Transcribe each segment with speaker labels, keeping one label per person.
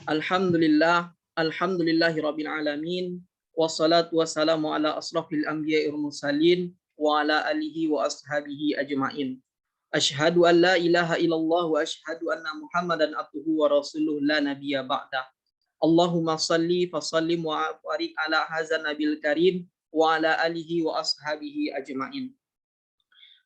Speaker 1: Alhamdulillah, alhamdulillahirabbil alamin, wassalatu wassalamu ala asrofil anbiya'i wal mursalin wa ala alihi wa ashabihi ajma'in. Asyhadu an la ilaha illallah wa asyhadu anna Muhammadan abduhu wa rasuluh la nabiyya ba'da. Allahumma salli fa sallim wa barik ala hadzal nabil karim wa ala alihi wa ashabihi ajma'in.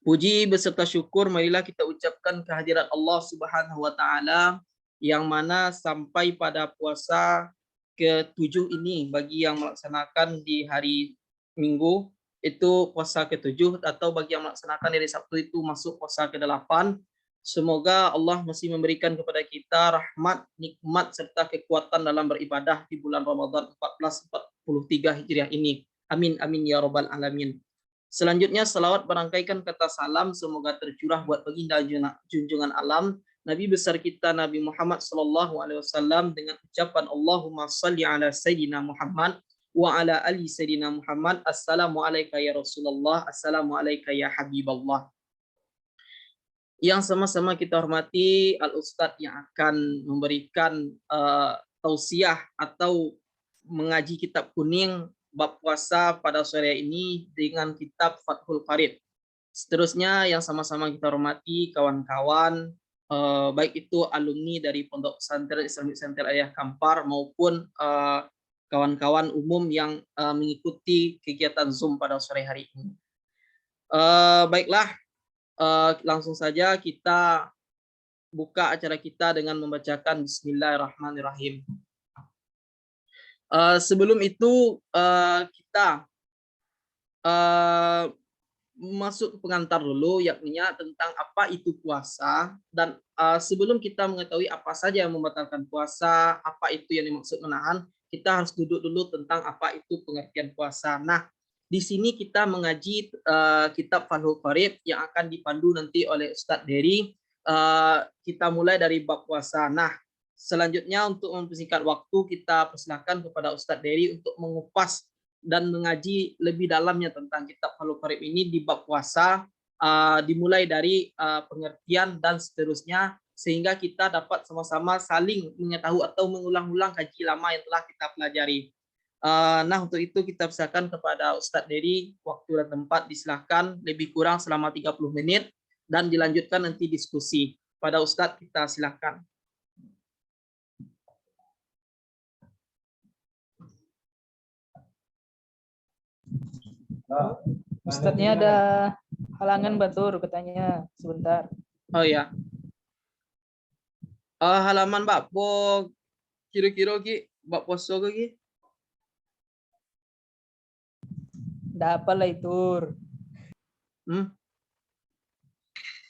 Speaker 1: Puji beserta syukur marilah kita ucapkan kehadirat Allah Subhanahu wa taala yang mana sampai pada puasa ke-7 ini bagi yang melaksanakan di hari Minggu itu puasa ke-7, atau bagi yang melaksanakan hari Sabtu itu masuk puasa ke-8. Semoga Allah masih memberikan kepada kita rahmat, nikmat serta kekuatan dalam beribadah di bulan Ramadan 1443 Hijriah ini. Amin amin ya rabbal alamin. Selanjutnya salawat berangkaikan kata salam semoga tercurah buat baginda junjungan alam Nabi besar kita Nabi Muhammad SAW dengan ucapan Allahumma salli ala Sayyidina Muhammad wa ala ali Sayyidina Muhammad. Assalamualaikum ya Rasulullah, assalamualaikum ya Habiballah. Yang sama-sama kita hormati Al-Ustadz yang akan memberikan tausiah atau mengaji kitab kuning bab puasa pada sore ini dengan kitab Fathul Qarib. Seterusnya yang sama-sama kita hormati kawan-kawan, baik itu alumni dari Pondok Pesantren Islamic Center Ayah Kampar maupun kawan-kawan umum yang mengikuti kegiatan Zoom pada sore hari ini. Baiklah, langsung saja kita buka acara kita dengan membacakan Bismillahirrahmanirrahim. Sebelum itu kita masuk ke pengantar dulu, yakninya tentang apa itu puasa. Dan sebelum kita mengetahui apa saja yang membatalkan puasa, apa itu yang dimaksud menahan, kita harus duduk dulu tentang apa itu pengertian puasa. Nah, di sini kita mengaji kitab Fathul Qarib yang akan dipandu nanti oleh Ustadz Dery. Kita mulai dari bab puasa. Nah, selanjutnya untuk mempersingkat waktu, kita persilahkan kepada Ustadz Dery untuk mengupas dan mengaji lebih dalamnya tentang kitab Fathul Qarib ini di bab puasa, dimulai dari pengertian dan seterusnya, sehingga kita dapat sama-sama saling mengetahui atau mengulang-ulang kaji lama yang telah kita pelajari. Nah, untuk itu kita persilakan kepada Ustadz Dery, waktu dan tempat disilahkan, lebih kurang selama 30 menit, dan dilanjutkan nanti diskusi. Pada Ustadz kita silakan.
Speaker 2: Ustadznya ada halangan batur katanya, sebentar.
Speaker 1: Oh ya. Halaman bab kira-kira ki bab puasa ke ki?
Speaker 2: Nggak apa lah itu.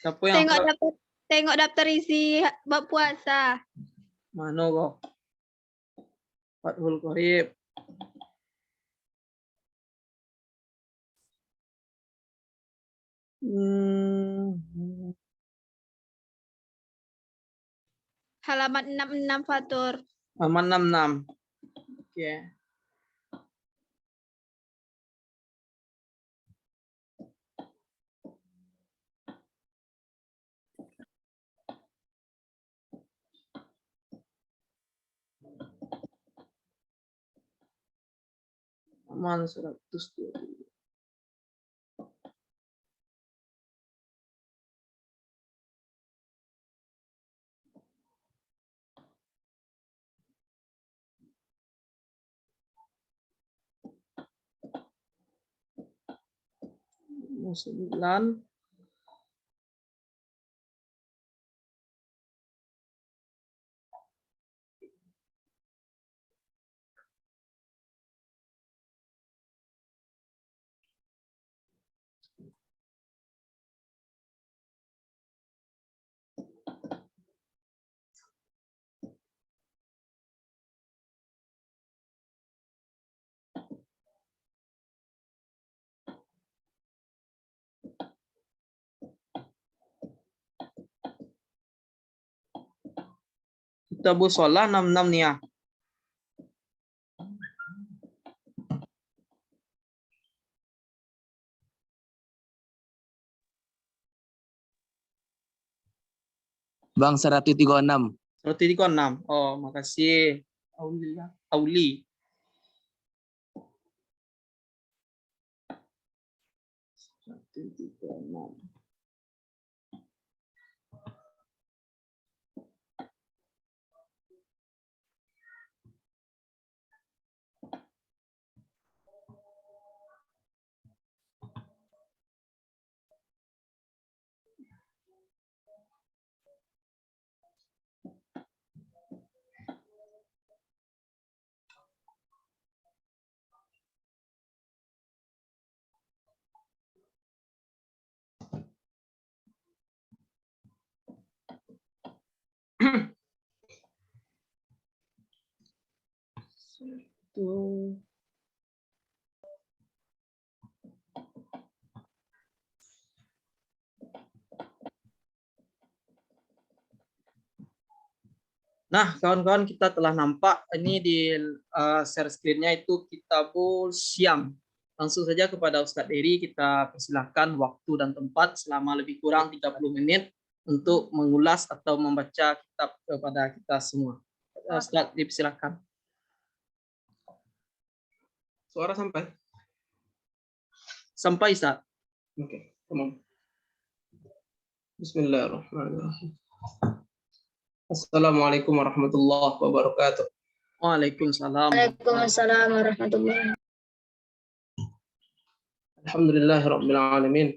Speaker 1: Siapa yang
Speaker 3: tengok daftar isi bab puasa.
Speaker 1: Mana kok? Fathul Qarib.
Speaker 3: Halaman 66 Fatur.
Speaker 1: Halaman 66. Oke. Halaman 120. Sembilan. Kitabus Shalah 66 nih ya.
Speaker 4: Bang 136.
Speaker 1: Roti Tiko 6. Oh, makasih. Auli. Roti Tiko 6. Tuh. Nah, kawan-kawan, kita telah nampak ini di share screen-nya itu Kitabul Syam. Langsung saja kepada Ustadz Eri, kita persilahkan waktu dan tempat selama lebih kurang 30 menit untuk mengulas atau membaca kitab kepada kita semua. Ustadz, dipersilakan. Suara sampai? Sampai, Ustadz. Oke, Bismillahirrahmanirrahim. Assalamualaikum warahmatullahi wabarakatuh. Waalaikumsalam.
Speaker 3: Waalaikumsalam warahmatullahi.
Speaker 1: Alhamdulillahirabbil alamin.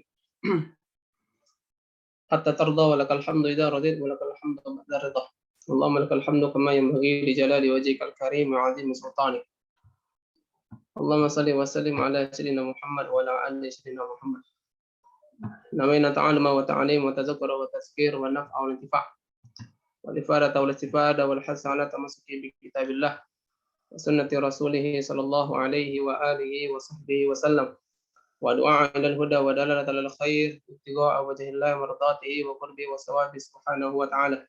Speaker 1: Hatta tarda wa lakal hamdu idza radit wa lakal hamdu ba'da ridha. Allahumma lakal hamdu kama yanbaghi li jalali wajhikal karim wa 'azimi sultanik. Allahumma salli wa sallim ala sayyidina Muhammad wa ala ali sayyidina Muhammad. Namayna ta'alluma wa ta'lim wa tazakkura wa tazkir wa naf'a wa intifa'. والإفادة والاستفادة والحث على تمسك بكتاب الله وسنة رسوله صلى الله عليه وآله وصحبه وسلم ودعاء إلى الهدى ودلالة على الخير ابتغاء وجه الله ومرضاته وقربه وثوابه سبحانه وتعالى.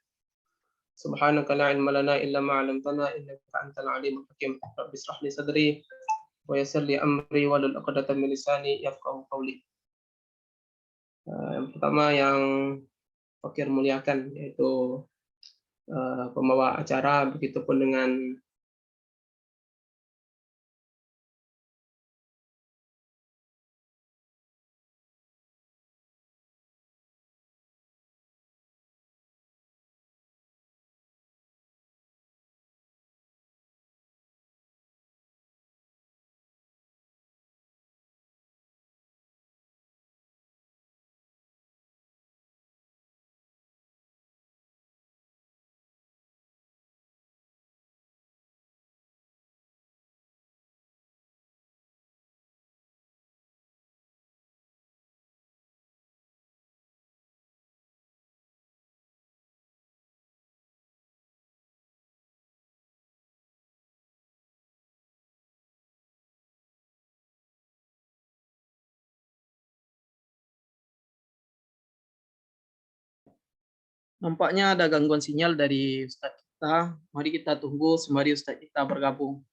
Speaker 1: سبحانك لا علم لنا إلا ما علمتنا إنك أنت العليم الحكيم. رب اشرح لي صدري ويسر لي أمري واحلل عقدة من لساني يفقهوا قولي. Yang pertama yang Fakir muliakan yaitu pembawa acara, begitupun dengan nampaknya ada gangguan sinyal dari Ustadz kita. Mari kita tunggu sembari Ustadz kita bergabung.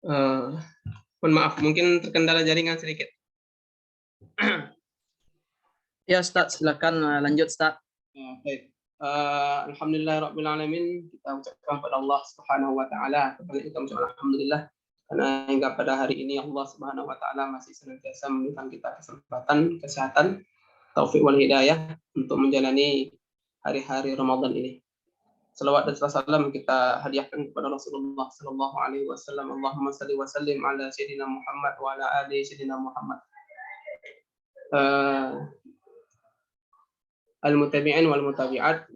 Speaker 1: Mohon maaf, mungkin terkendala jaringan sedikit. Ya Ustadz, silakan lanjut Ustadz. Baik. Alhamdulillahirabbil alamin, kita ucapkan kepada Allah Subhanahu wa taala, kita ucapkan alhamdulillah karena hingga pada hari ini Allah Subhanahu wa taala masih senantiasa memberikan kita kesempatan, kesehatan, taufik wal hidayah untuk menjalani hari-hari Ramadan ini. Salawat dan salam kita hadiahkan kepada Rasulullah sallallahu alaihi wasallam. Allahumma salli wa sallim ala sayyidina Muhammad wa ala ali sayyidina Muhammad. Al-mutabi'in wal mutabi'at,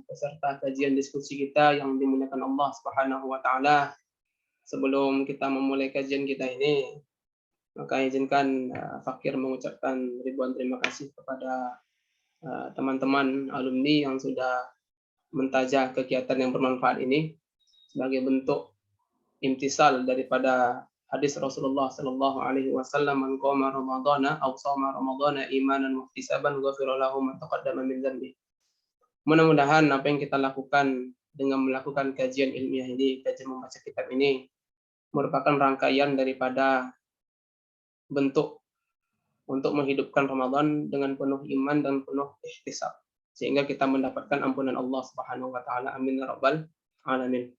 Speaker 1: peserta kajian diskusi kita yang dimuliakan Allah Subhanahu wa taala. Sebelum kita memulai kajian kita ini, maka izinkan Fakir mengucapkan ribuan terima kasih kepada teman-teman alumni yang sudah mentajah kegiatan yang bermanfaat ini sebagai bentuk imtisal daripada hadis Rasulullah sallallahu alaihi wasallam, man qama ramadhana aw shama ramadhana imanan wa ihtisaban ghufira lahu ma taqaddama min dhanbi. Mudah-mudahan apa yang kita lakukan dengan melakukan kajian ilmiah ini, kajian membaca kitab ini merupakan rangkaian daripada bentuk untuk menghidupkan Ramadan dengan penuh iman dan penuh ihtisab, sehingga kita mendapatkan ampunan Allah Subhanahu wa taala. Amin ya rabbal alamin.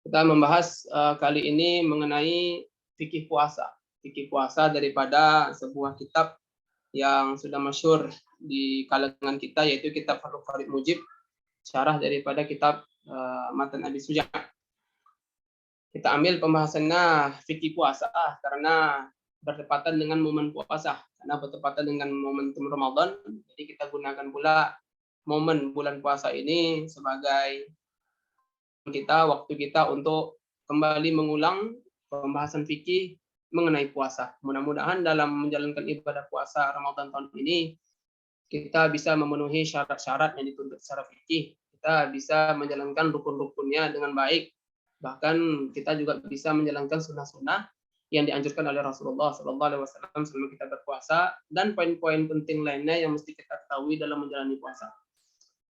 Speaker 1: Kita membahas kali ini mengenai fikih puasa. Fikih puasa daripada sebuah kitab yang sudah masyhur di kalangan kita, yaitu kitab Fathul Qorib Mujib, syarah daripada kitab Matan Abi Suja'. Kita ambil pembahasannya fikih puasa karena bertepatan dengan momen puasa, karena bertepatan dengan momentum Ramadan. Jadi kita gunakan pula momen bulan puasa ini sebagai waktu kita untuk kembali mengulang pembahasan fikih mengenai puasa. Mudah-mudahan dalam menjalankan ibadah puasa Ramadan tahun ini kita bisa memenuhi syarat-syarat yang dituntut secara fikih. Kita bisa menjalankan rukun-rukunnya dengan baik. Bahkan kita juga bisa menjalankan sunnah-sunnah yang dianjurkan oleh Rasulullah SAW sebelum kita berpuasa, dan poin-poin penting lainnya yang mesti kita ketahui dalam menjalani puasa.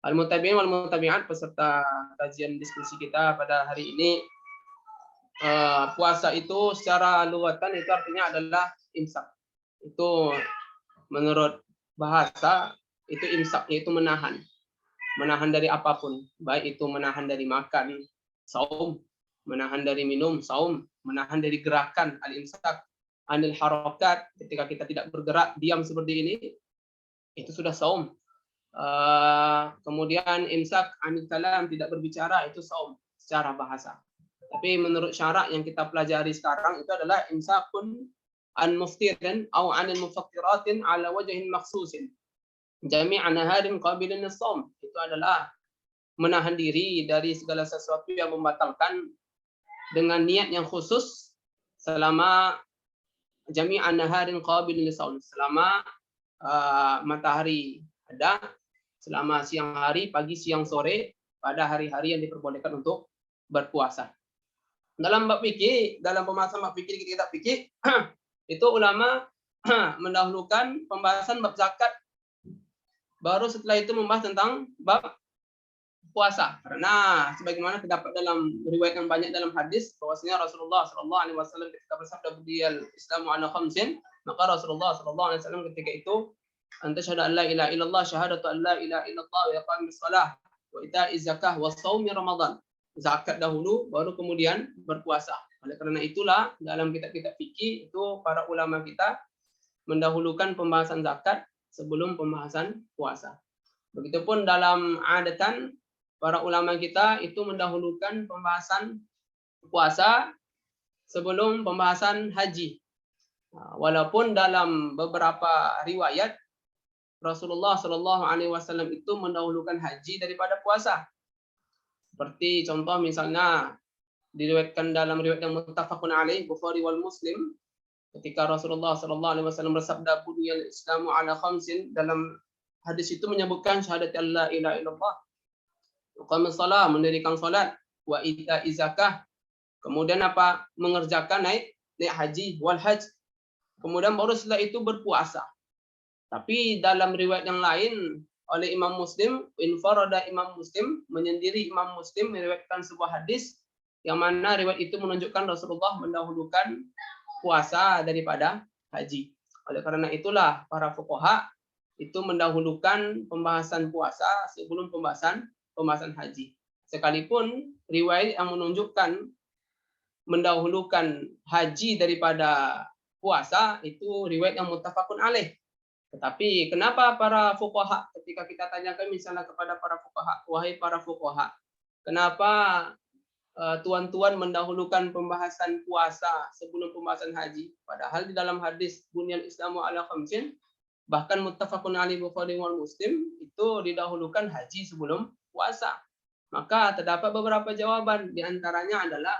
Speaker 1: Al-mutabi'in wal mutabi'at, peserta kajian diskusi kita pada hari ini, puasa itu secara lughatan itu artinya adalah imsak. Itu menurut bahasa itu imsak, yaitu menahan. Menahan dari apapun, baik itu menahan dari makan, saum, menahan dari minum, saum, menahan dari gerakan, al-imsak anil harokat, ketika kita tidak bergerak, diam seperti ini, itu sudah saum. Kemudian imsak anil kalam, tidak berbicara, itu saum secara bahasa. Tapi menurut syarak yang kita pelajari sekarang itu adalah imsakun an muftirin au anil mufattiratin ala wajhin maksusin jami'a naharin qabilin as-saum. Itu adalah menahan diri dari segala sesuatu yang membatalkan dengan niat yang khusus selama jami'an naharin qabilin lis-shaum, selama matahari ada, selama siang hari, pagi, siang, sore, pada hari-hari yang diperbolehkan untuk berpuasa. Dalam bab fikih, dalam pembahasan bab fikih, kitab fikih, itu ulama mendahulukan pembahasan bab zakat, baru setelah itu membahas tentang bab puasa, karena sebagaimana terdapat dalam riwayat yang banyak dalam hadis bahwasanya Rasulullah SAW ketika bersabda budiyal Islamu ala khamsin, maka Rasulullah SAW ketika itu anta syahada an la ilaha illallah, syahadatu an la ilaha illallah, wa iqamis shalah, wa ita'iz zakah, wa shaumi ramadan. Zakat dahulu baru kemudian berpuasa. Oleh karena itulah dalam kitab-kitab fikih itu para ulama kita mendahulukan pembahasan zakat sebelum pembahasan puasa. Begitupun dalam adatan para ulama kita itu mendahulukan pembahasan puasa sebelum pembahasan haji. Walaupun dalam beberapa riwayat Rasulullah SAW itu mendahulukan haji daripada puasa. Seperti contoh misalnya diriwayatkan dalam riwayat yang muttafaqun alaih Bukhari wal Muslim, ketika Rasulullah SAW bersabda buniyal Islamu ala khamsin, dalam hadis itu menyebutkan syahadat la ilaha illallah, iqamis shalah, mendirikan salat, wa ita'iz zakah, kemudian apa? Mengerjakan naik haji, wal hajj. Kemudian baru setelah itu berpuasa. Tapi dalam riwayat yang lain oleh Imam Muslim, infarada Imam Muslim, menyendiri Imam Muslim meriwayatkan sebuah hadis yang mana riwayat itu menunjukkan Rasulullah mendahulukan puasa daripada haji. Oleh karena itulah para fuqaha itu mendahulukan pembahasan puasa sebelum pembahasan haji. Sekalipun riwayat yang menunjukkan mendahulukan haji daripada puasa itu riwayat yang muttafaqun alaih. Tetapi kenapa para fuqaha, ketika kita tanyakan misalnya kepada para fuqaha, wahai para fuqaha, kenapa tuan-tuan mendahulukan pembahasan puasa sebelum pembahasan haji? Padahal di dalam hadis bunyal Islamu ala khamsin, bahkan muttafaqun alaih Bukhari wal Muslim, itu didahulukan haji sebelum puasa. Maka terdapat beberapa jawaban, di antaranya adalah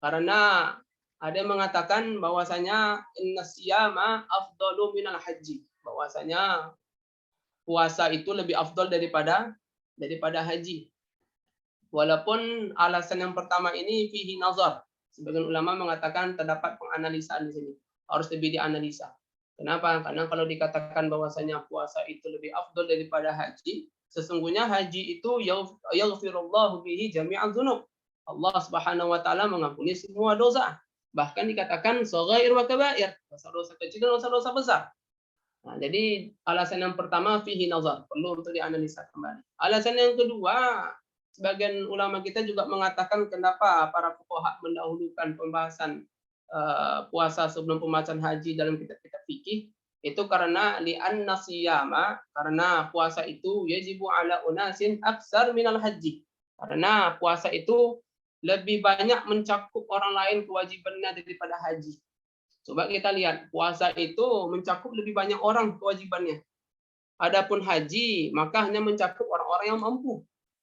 Speaker 1: karena ada yang mengatakan bahwasanya inna siyama afdalu minal haji, bahwasanya
Speaker 4: puasa itu lebih afdol daripada haji. Walaupun alasan yang pertama ini fihi nazar. Sebagian ulama mengatakan terdapat penganalisaan di sini. Harus lebih dianalisa. Kenapa? Karena kalau dikatakan bahwasanya puasa itu lebih afdol daripada haji, sesungguhnya haji itu yaghfirullahu bihi jami'al dzunub. Allah Subhanahu wa taala mengampuni semua dosa. Bahkan dikatakan shaghair wa kabair, dosa-dosa kecil dan dosa-dosa besar. Nah, jadi alasan yang pertama fihi nazar, perlu untuk dianalisa kembali. Alasan yang kedua, sebagian ulama kita juga mengatakan kenapa para fuqaha mendahulukan pembahasan puasa sebelum pembahasan haji dalam kitab-kitab fikih, itu karena li'anna siyama, karena puasa itu yajibu ala unasin aksar minal haji. Karena puasa itu lebih banyak mencakup orang lain kewajibannya daripada haji. Coba kita lihat, puasa itu mencakup lebih banyak orang kewajibannya. Adapun haji, maka hanya mencakup orang-orang yang mampu.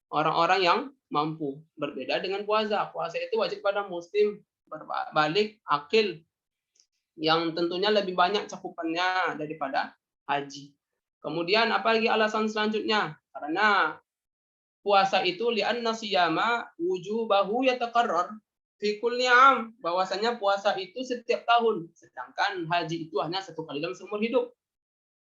Speaker 4: Orang-orang yang mampu. Berbeda dengan puasa. Puasa itu wajib pada muslim, berbalik, akil, yang tentunya lebih banyak cakupannya daripada haji. Kemudian apa lagi alasan selanjutnya? Karena puasa itu li'anna siyama wujubahu yatakarrar fi kulli am, bahwasanya puasa itu setiap tahun, sedangkan haji itu hanya satu kali dalam seumur hidup.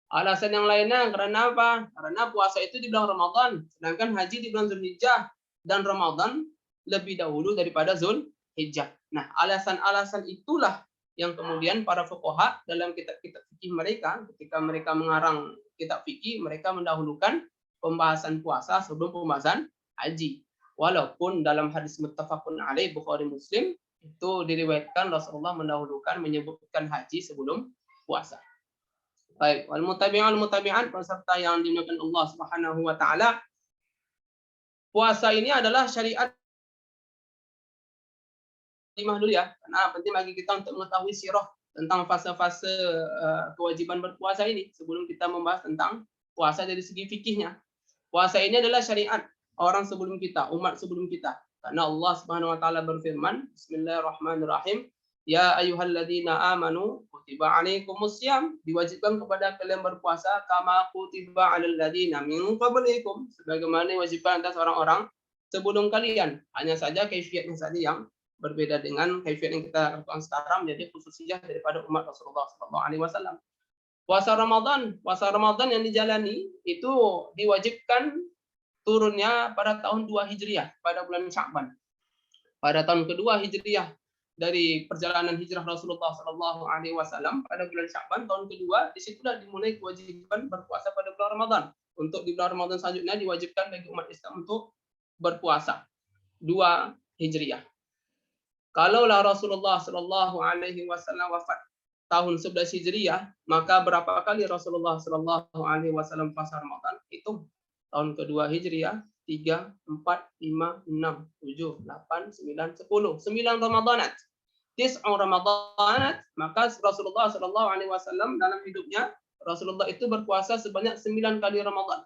Speaker 4: Alasan yang lainnya karena apa? Karena puasa itu di bulan Ramadan, sedangkan haji di bulan Zulhijjah, dan Ramadan lebih dahulu daripada Zulhijjah. Nah, alasan-alasan itulah yang kemudian para fuqaha dalam kitab-kitab fikih mereka, ketika mereka mengarang kitab fikih, mereka mendahulukan pembahasan puasa sebelum pembahasan haji. Walaupun dalam hadis muttafaqun alaih Bukhari Muslim itu diriwayatkan Rasulullah mendahulukan menyebutkan haji sebelum puasa. Baik, wal mutabi'an peserta yang dimuliakan Allah Subhanahu wa taala, puasa ini adalah syariat dulu ya, karena penting bagi kita untuk mengetahui sirah tentang fase-fase kewajiban berpuasa ini sebelum kita membahas tentang puasa dari segi fikihnya. Puasa ini adalah syariat orang sebelum kita, umat sebelum kita. Karena Allah Subhanahu wa taala berfirman, Bismillahirrahmanirrahim, ya ayyuhalladzina amanu kutiba alaikumussyam, diwajibkan kepada kalian berpuasa kama kutiba alal ladzina min qablikum, sebagaimana diwajibkan atas orang-orang sebelum kalian. Hanya saja kaifiatnya saja yang berbeda dengan kaifiat yang kita lakukan sekarang, menjadi khususiyah daripada umat Rasulullah SAW. Puasa Ramadan yang dijalani itu diwajibkan turunnya pada tahun 2 Hijriah, pada bulan Sya'ban. Pada tahun kedua Hijriah dari perjalanan hijrah Rasulullah SAW, pada bulan Sya'ban tahun kedua, disitulah dimulai kewajiban berpuasa pada bulan Ramadan. Untuk di bulan Ramadan selanjutnya diwajibkan bagi umat Islam untuk berpuasa 2 Hijriah. Kalaulah Rasulullah SAW wafat tahun 11 Hijriah, maka berapa kali Rasulullah SAW puasa Ramadan? Itu tahun kedua Hijriah, 3, 4, 5, 6, 7, 8, 9, 10. 9 Ramadanat. 9 Ramadanat, maka Rasulullah SAW dalam hidupnya, Rasulullah itu berpuasa sebanyak 9 kali Ramadan.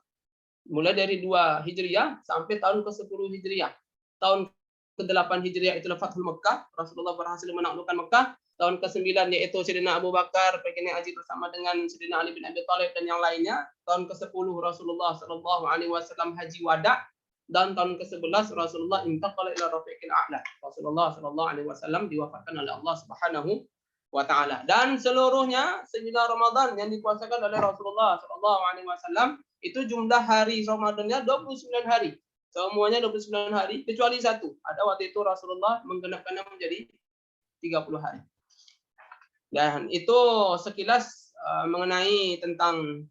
Speaker 4: Mulai dari 2 Hijriah sampai tahun ke-10 Hijriah. Tahun ke-8 Hijriah itulah Fathul Mekah, Rasulullah berhasil menaklukkan Mekah. Tahun ke-9 yaitu Sayyidina Abu Bakar pergi haji bersama dengan Sayyidina Ali bin Abi Thalib dan yang lainnya. Tahun ke-10 Rasulullah SAW haji wada, dan tahun ke-11 Rasulullah intaqala ila rafiqil a'la. Rasulullah SAW diwafatkan oleh Allah Subhanahu wa taala. Dan seluruhnya 9 Ramadan yang dipuasakan oleh Rasulullah SAW itu jumlah hari Ramadannya 29 hari. Semuanya 29 hari kecuali satu. Ada waktu itu Rasulullah menggenapkannya menjadi 30 hari. Dan itu sekilas mengenai tentang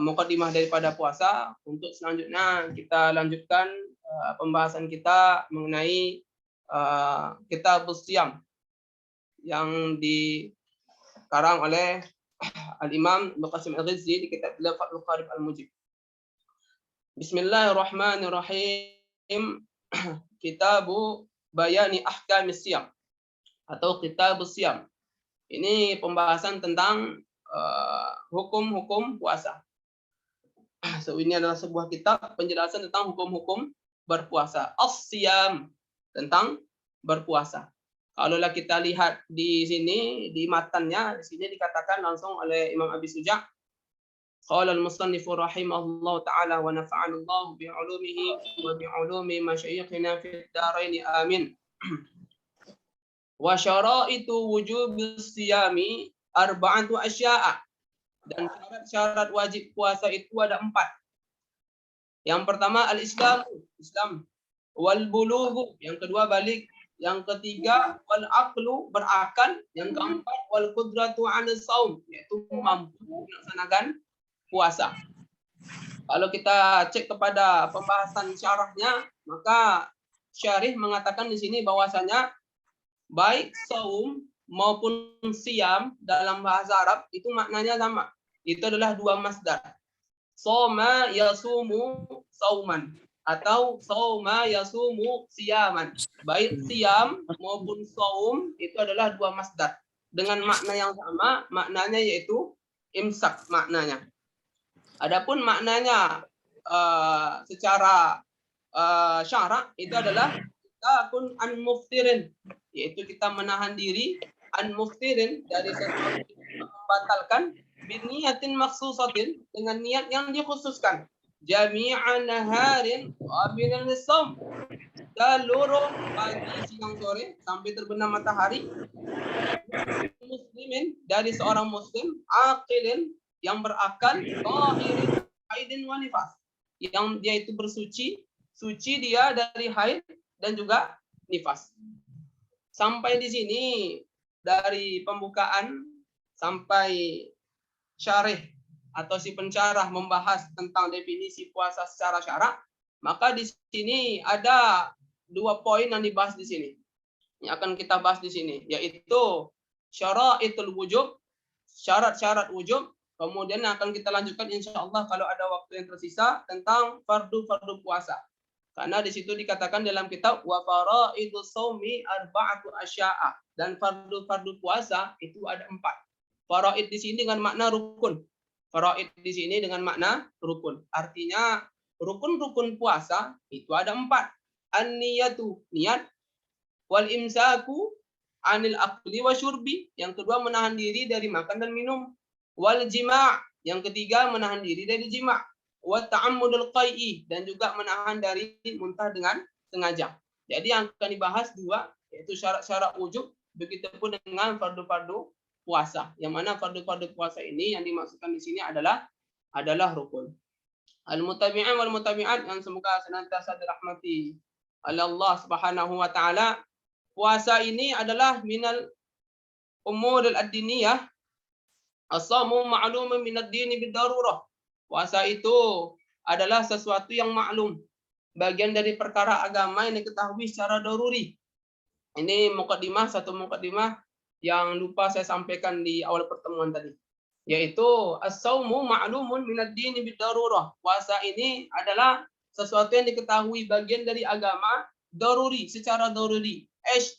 Speaker 4: mukadimah daripada puasa. Untuk selanjutnya kita lanjutkan pembahasan kita mengenai kitab Siyam yang dikarang oleh Al-Imam Ibnu Qasim Al-Ghizzi di kitab Fathul Qarib Al-Mujib. Bismillahirrahmanirrahim. Kitabu Bayani Ahkamis Siyam atau Kitab Siyam. Ini pembahasan tentang hukum-hukum puasa. So, ini adalah sebuah kitab penjelasan tentang hukum-hukum berpuasa. As-Siyam, tentang berpuasa. Kalaulah kita lihat di sini di matannya, di sini dikatakan langsung oleh Imam Abi Suja, Qala al-musannif rahimahullah ta'ala wa nafa'ana Allah bi'ulumihi wa bi'ulumi masyayikhina fid dharain amin. Wa syaraitu wujubis siyami arba'atu asya'a. Dan syarat-syarat wajib puasa itu ada 4. Yang pertama al-Islam, Islam. Wal bulughu, yang kedua balik. Yang ketiga wal aqlu, berakal. Yang keempat wal qudratu 'ala shaum, yaitu mampu melaksanakan puasa. Kalau kita cek kepada pembahasan syarahnya, maka syarih mengatakan di sini bahwasanya baik saum maupun siam dalam bahasa Arab itu maknanya sama. Itu adalah 2 masdar. Soma yasumu sauman atau sauma yasumu siyaman. Baik siam maupun saum itu adalah 2 masdar dengan makna yang sama, maknanya yaitu imsak maknanya. Adapun maknanya secara syarak itu adalah takun an muftirin, yaitu kita menahan diri an muftirin dari sesuatu yang membatalkan biniyatin maksusatin, dengan niat yang dikhususkan, jami'an naharin wa minal shaum, seluruh pagi siang sore sampai terbenam matahari, muslimin dari seorang muslim, aqilin yang berakal, tahirin haidin wa nifas, yang dia itu bersuci, suci dia dari haid dan juga nifas. Sampai di sini dari pembukaan sampai syarih atau si pensyarah membahas tentang definisi puasa secara syarak, maka di sini ada 2 poin yang dibahas di sini. Yang akan kita bahas di sini, yaitu syaraitul wujub, syarat-syarat wujub. Kemudian akan kita lanjutkan insya Allah kalau ada waktu yang tersisa tentang fardu-fardu puasa. Karena di situ dikatakan dalam kitab wa faraidus shaumi arba'atu asya'a, dan fardu-fardu puasa itu ada 4. Faraid di sini dengan makna rukun. Faraid di sini dengan makna rukun. Artinya rukun-rukun puasa itu ada 4. An-niyatu, niat, wal imsaku anil akli wa syurbi, yang kedua menahan diri dari makan dan minum, wal jima', yang ketiga menahan diri dari jima', wa ta'ammudul qai'i, dan juga menahan dari muntah dengan sengaja. Jadi yang akan dibahas 2, yaitu syarat-syarat wujub, begitupun dengan fardu-fardu puasa. Yang mana fardu-fardu puasa ini yang dimaksudkan di sini adalah rukun. Al-mutabi'in wal mutabi'at, yang semoga senantiasa dirahmati oleh Allah Subhanahu wa taala. Puasa ini adalah minal umuril ad-diniyah, as-shamu ma'lumun min ad-dini bid-darurah. Puasa itu adalah sesuatu yang maklum, bagian dari perkara agama yang diketahui secara daruri. Ini satu mukadimah yang lupa saya sampaikan di awal pertemuan tadi, yaitu as-shaumu ma'lumun min ad-dini bid-darurah. Puasa ini adalah sesuatu yang diketahui bagian dari agama daruri, secara daruri.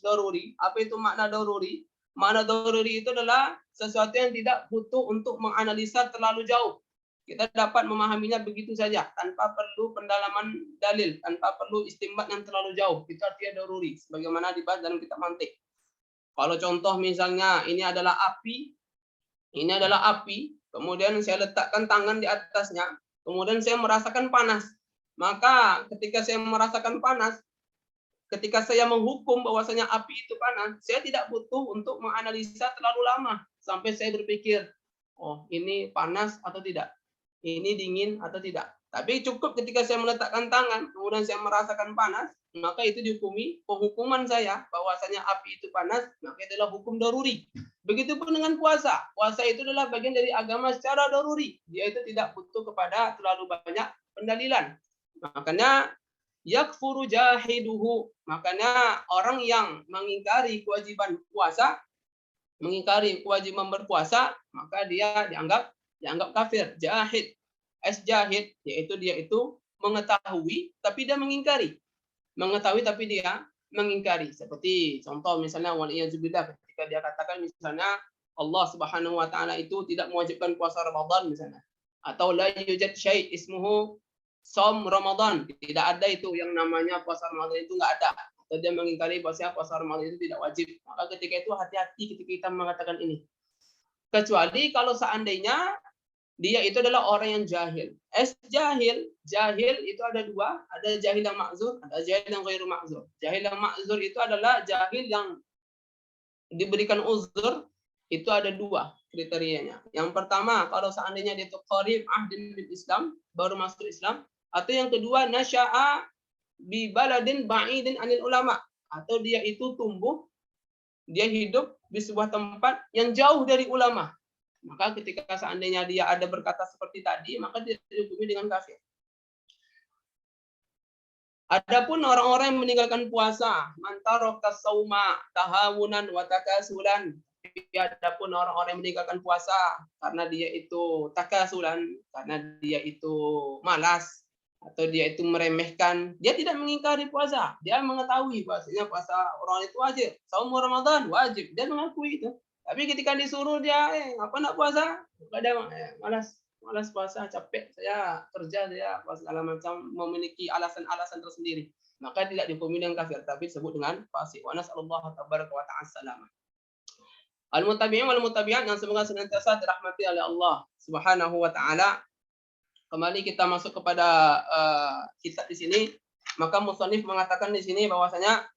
Speaker 4: Daruri. Apa itu makna daruri? Makna daruri itu adalah sesuatu yang tidak butuh untuk menganalisa terlalu jauh. Kita dapat memahaminya begitu saja, tanpa perlu pendalaman dalil, tanpa perlu istinbat yang terlalu jauh. Itu artinya daruri, sebagaimana dibahas dalam kitab mantik. Kalau contoh misalnya ini adalah api, kemudian saya letakkan tangan di atasnya, kemudian saya merasakan panas. Maka ketika saya merasakan panas, ketika saya menghukum bahwasanya api itu panas, saya tidak butuh untuk menganalisa terlalu lama sampai saya berpikir, oh ini panas atau tidak, ini dingin atau tidak. Tapi cukup ketika saya meletakkan tangan, kemudian saya merasakan panas, maka itu dihukumi penghukuman saya bahwasanya api itu panas, maka itu adalah hukum daruri. Begitupun dengan puasa. Puasa itu adalah bagian dari agama secara daruri. Dia itu tidak butuh kepada terlalu banyak pendalilan. Makanya yakfuru jahiduhu. Makanya orang yang mengingkari kewajiban puasa, mengingkari kewajiban berpuasa, maka dia dianggap kafir. Jahid. Jahid, yaitu dia itu mengetahui tapi dia mengingkari. Mengetahui tapi dia mengingkari. Seperti contoh misalnya waliyadzubillah, ketika dia katakan misalnya Allah Subhanahu wa taala itu tidak mewajibkan puasa Ramadan misalnya. Atau la yujad syai' ismuhu shaum Ramadan. Tidak ada itu yang namanya puasa Ramadan, itu enggak ada. Atau dia mengingkari bahwa puasa Ramadan itu tidak wajib. Maka ketika itu hati-hati ketika kita mengatakan ini. Kecuali kalau seandainya dia itu adalah orang yang jahil. Jahil itu ada dua, ada jahil yang ma'zur, ada jahil yang ghairu ma'zur. Jahil yang ma'zur itu adalah jahil yang diberikan uzur, itu ada dua kriterianya. Yang pertama, kalau seandainya dia itu qarib ahdin bil Islam, baru masuk Islam, atau yang kedua nasya'a bi baladin ba'idin anil ulama, atau dia itu tumbuh, dia hidup di sebuah tempat yang jauh dari ulama. Maka ketika seandainya dia ada berkata seperti tadi, maka dia dihukumi dengan kafir. Adapun orang-orang yang meninggalkan puasa, man taraka sauma tahawunan wa takasulan. Adapun orang-orang yang meninggalkan puasa karena dia itu takasulan, karena dia itu malas atau dia itu meremehkan, dia tidak mengingkari puasa. Dia mengetahui bahwasanya puasa orang itu wajib, saum Ramadan wajib, dia mengakui itu. Tapi ketika disuruh dia, apa nak puasa? Kadang malas puasa, capek saya kerja, saya segala macam, memiliki alasan-alasan tersendiri. Maka tidak dihukumi dengan kafir, tapi disebut dengan fasik. Wa nas'alullah tabaraka wa ta'ala salamah. Al-mutabi'in wal mutabi'at yang semoga senantiasa dirahmati oleh Allah Subhanahu wa taala. Kembali kita masuk kepada kitab di sini, maka musannif mengatakan di sini bahwasanya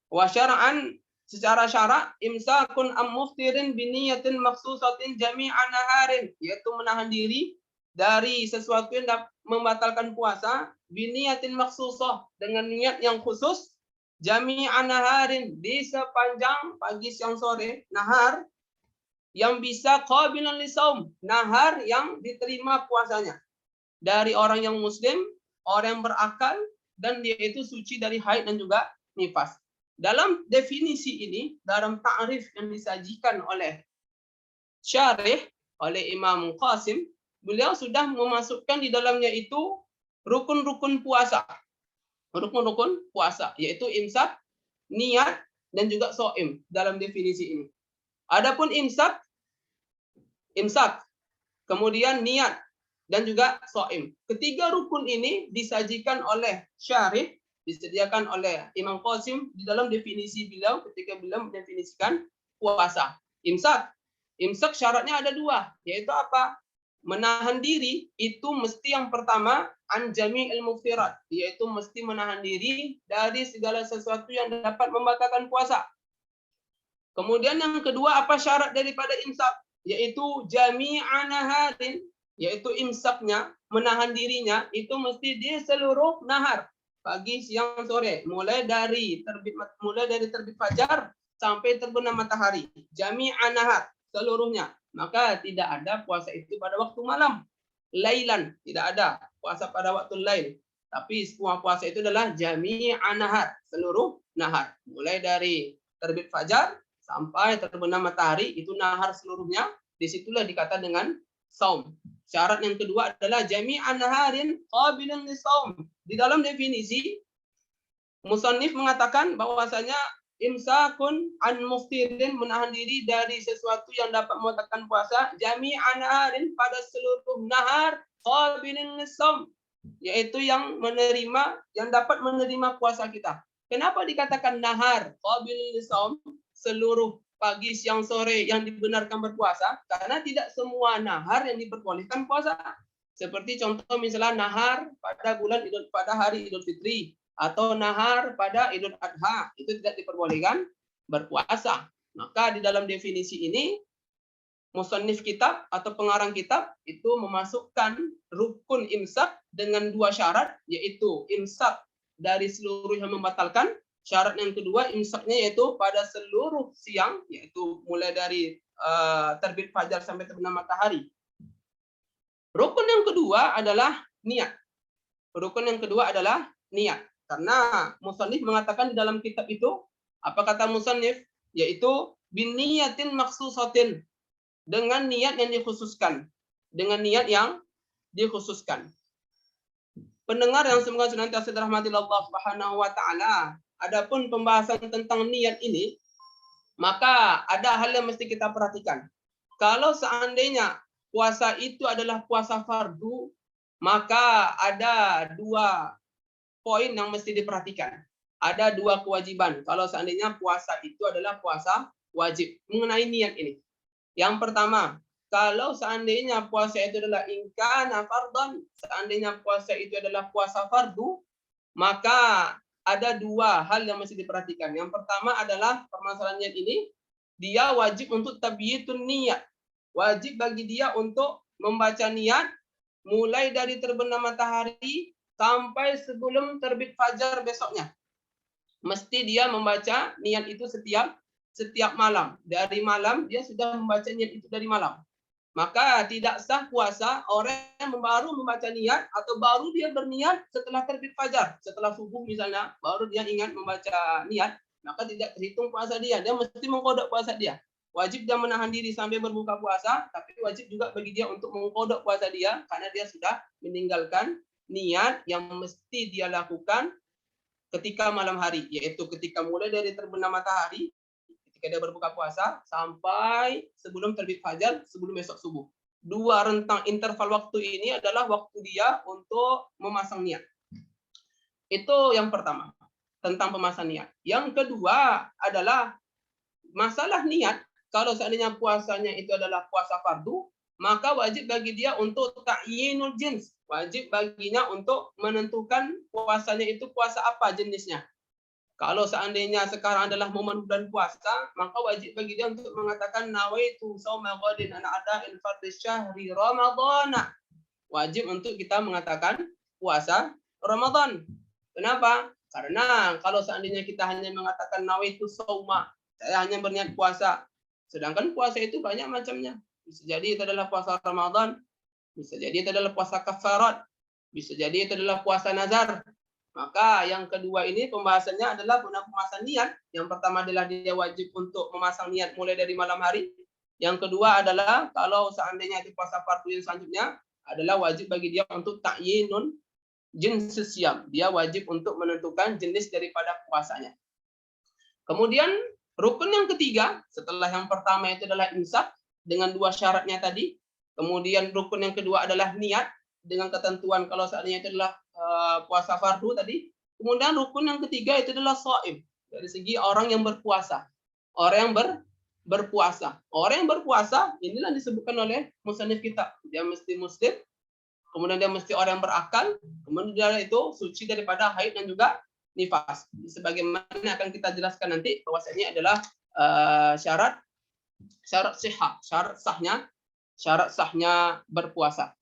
Speaker 4: wa syara'an, secara syarak, imsakun am muftirin biniyatin maksusatin jami'an naharin, yaitu menahan diri dari sesuatu yang membatalkan puasa, biniyatin maksusah, dengan niat yang khusus, jami'an naharin, di sepanjang pagi siang sore, nahar yang bisa qabilan lisaum, nahar yang diterima puasanya, dari orang yang muslim, orang yang berakal, dan dia itu suci dari haid dan juga nifas. Dalam definisi ini, dalam ta'rif yang disajikan oleh syarih, oleh Imam Qasim, beliau sudah memasukkan di dalamnya itu rukun-rukun puasa. Rukun-rukun puasa, yaitu imsak, niat, dan juga so'im dalam definisi ini. Adapun imsak, kemudian niat, dan juga so'im. Ketiga rukun ini disajikan oleh syarih, disediakan oleh Imam Qasim di dalam definisi beliau ketika beliau mendefinisikan puasa. Imsak syaratnya ada dua, yaitu apa? Menahan diri itu mesti yang pertama an jami'il muftirat, yaitu mesti menahan diri dari segala sesuatu yang dapat membatalkan puasa. Kemudian yang kedua, apa syarat daripada imsak? Yaitu jami'an naharin, yaitu imsaknya, menahan dirinya itu mesti di seluruh nahar, pagi, siang, sore, mulai dari terbit fajar sampai terbenam matahari. Jami'an nahar, seluruhnya. Maka tidak ada puasa itu pada waktu malam. Lailan, tidak ada puasa pada waktu lain. Tapi semua puasa itu adalah jami'an nahar, seluruh nahar. Mulai dari terbit fajar sampai terbenam matahari, itu nahar seluruhnya. Disitulah dikata dengan saum. Syarat yang kedua adalah jami'an naharin qabilan lisaum. Di dalam definisi, musannif mengatakan bahwasanya imsakun an muftirin, menahan diri dari sesuatu yang dapat membatalkan puasa, jami'an naharin, pada seluruh nahar, qabilan lisaum, yaitu yang dapat menerima puasa kita. Kenapa dikatakan nahar qabilan lisaum, seluruh pagi, siang, sore yang dibenarkan berpuasa? Karena tidak semua nahar yang diperbolehkan puasa. Seperti contoh misalnya nahar pada hari Idul Fitri atau nahar pada Idul Adha, itu tidak diperbolehkan berpuasa. Maka di dalam definisi ini musannif kitab atau pengarang kitab itu memasukkan rukun imsak dengan dua syarat, yaitu imsak dari seluruh yang membatalkan. Syarat yang kedua, imsaknya yaitu pada seluruh siang, yaitu mulai dari terbit fajar sampai terbenam matahari. Rukun yang kedua adalah niat. Karena musannif mengatakan di dalam kitab itu, apa kata musannif? Yaitu biniyatin maksusatin, dengan niat yang dikhususkan. Pendengar yang semoga senantiasa dirahmati Allah Subhanahu wa taala. Adapun pembahasan tentang niat ini, maka ada hal yang mesti kita perhatikan. Kalau seandainya puasa itu adalah puasa fardu, maka ada dua poin yang mesti diperhatikan. Ada dua kewajiban kalau seandainya puasa itu adalah puasa wajib mengenai niat ini. Yang pertama, kalau seandainya puasa itu adalah ingkana fardhan, seandainya puasa itu adalah puasa fardu, maka ada dua hal yang mesti diperhatikan. Yang pertama adalah permasalahan niat ini, dia wajib untuk tabyitun niat. Wajib bagi dia untuk membaca niat mulai dari terbenam matahari sampai sebelum terbit fajar besoknya. Mesti dia membaca niat itu setiap malam. Dari malam dia sudah membaca niat itu dari malam. Maka tidak sah puasa orang yang baru membaca niat atau baru dia berniat setelah terbit fajar, setelah subuh misalnya, baru dia ingat membaca niat, maka tidak terhitung puasa dia. Dia mesti mengkodok puasa dia. Wajib dia menahan diri sampai berbuka puasa, tapi wajib juga bagi dia untuk mengkodok puasa dia karena dia sudah meninggalkan niat yang mesti dia lakukan ketika malam hari, yaitu ketika mulai dari terbenam matahari, ketika dia berbuka puasa sampai sebelum terbit fajar, sebelum besok subuh. Dua rentang interval waktu ini adalah waktu dia untuk memasang niat. Itu yang pertama, tentang pemasangan niat. Yang kedua adalah masalah niat. Kalau seandainya puasanya itu adalah puasa fardu, maka wajib bagi dia untuk ta'yinul jins. Wajib baginya untuk menentukan puasanya itu puasa apa jenisnya. Kalau seandainya sekarang adalah momen bulan puasa, maka wajib bagi dia untuk mengatakan nawaitu shauma ghadin ana ada'il fardhi syahri ramadhana. Wajib untuk kita mengatakan puasa Ramadan. Kenapa? Karena kalau seandainya kita hanya mengatakan nawaitu shauma, saya hanya berniat puasa. Sedangkan puasa itu banyak macamnya. Bisa jadi itu adalah puasa Ramadan, bisa jadi itu adalah puasa kafarat, bisa jadi itu adalah puasa nazar. Maka yang kedua ini pembahasannya adalah pemasangan niat. Yang pertama adalah dia wajib untuk memasang niat mulai dari malam hari. Yang kedua adalah kalau seandainya di puasa fardu yang selanjutnya adalah wajib bagi dia untuk ta'yinun jins siyam. Dia wajib untuk menentukan jenis daripada puasanya. Kemudian rukun yang ketiga setelah yang pertama itu adalah imsak dengan dua syaratnya tadi. Kemudian rukun yang kedua adalah niat dengan ketentuan kalau seandainya itu adalah puasa fardu tadi. Kemudian rukun yang ketiga itu adalah shaim, dari segi orang yang berpuasa. Orang yang berpuasa. Orang yang berpuasa inilah disebutkan oleh musannif kitab. Dia mesti muslim, kemudian dia mesti orang yang berakal, kemudian dia itu suci daripada haid dan juga nifas. Sebagaimana akan kita jelaskan nanti bahwasanya adalah syarat sahnya berpuasa.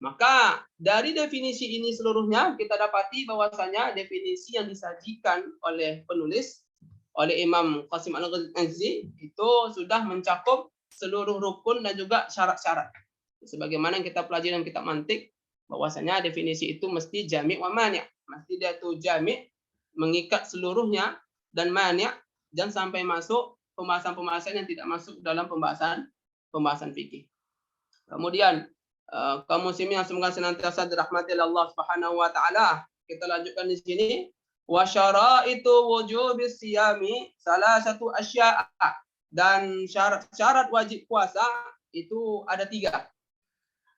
Speaker 4: Maka dari definisi ini seluruhnya kita dapati bahwasanya definisi yang disajikan oleh penulis, oleh Imam Qasim Al-Ghazzi itu sudah mencakup seluruh rukun dan juga syarat-syarat. Sebagaimana yang kita pelajari dalam kitab mantik, bahwasanya definisi itu mesti jami' wa mani'. Mesti dia itu jami', mengikat seluruhnya, dan mani' dan sampai masuk pembahasan-pembahasan yang tidak masuk dalam pembahasan fikih. Kemudian kaum muslimin yang semoga senantiasa dirahmati Allah Subhanahu wa taala. Kita lanjutkan di sini. Wa syaraitu wujubis siyami salasatu asya'a. Dan syarat wajib puasa itu ada 3.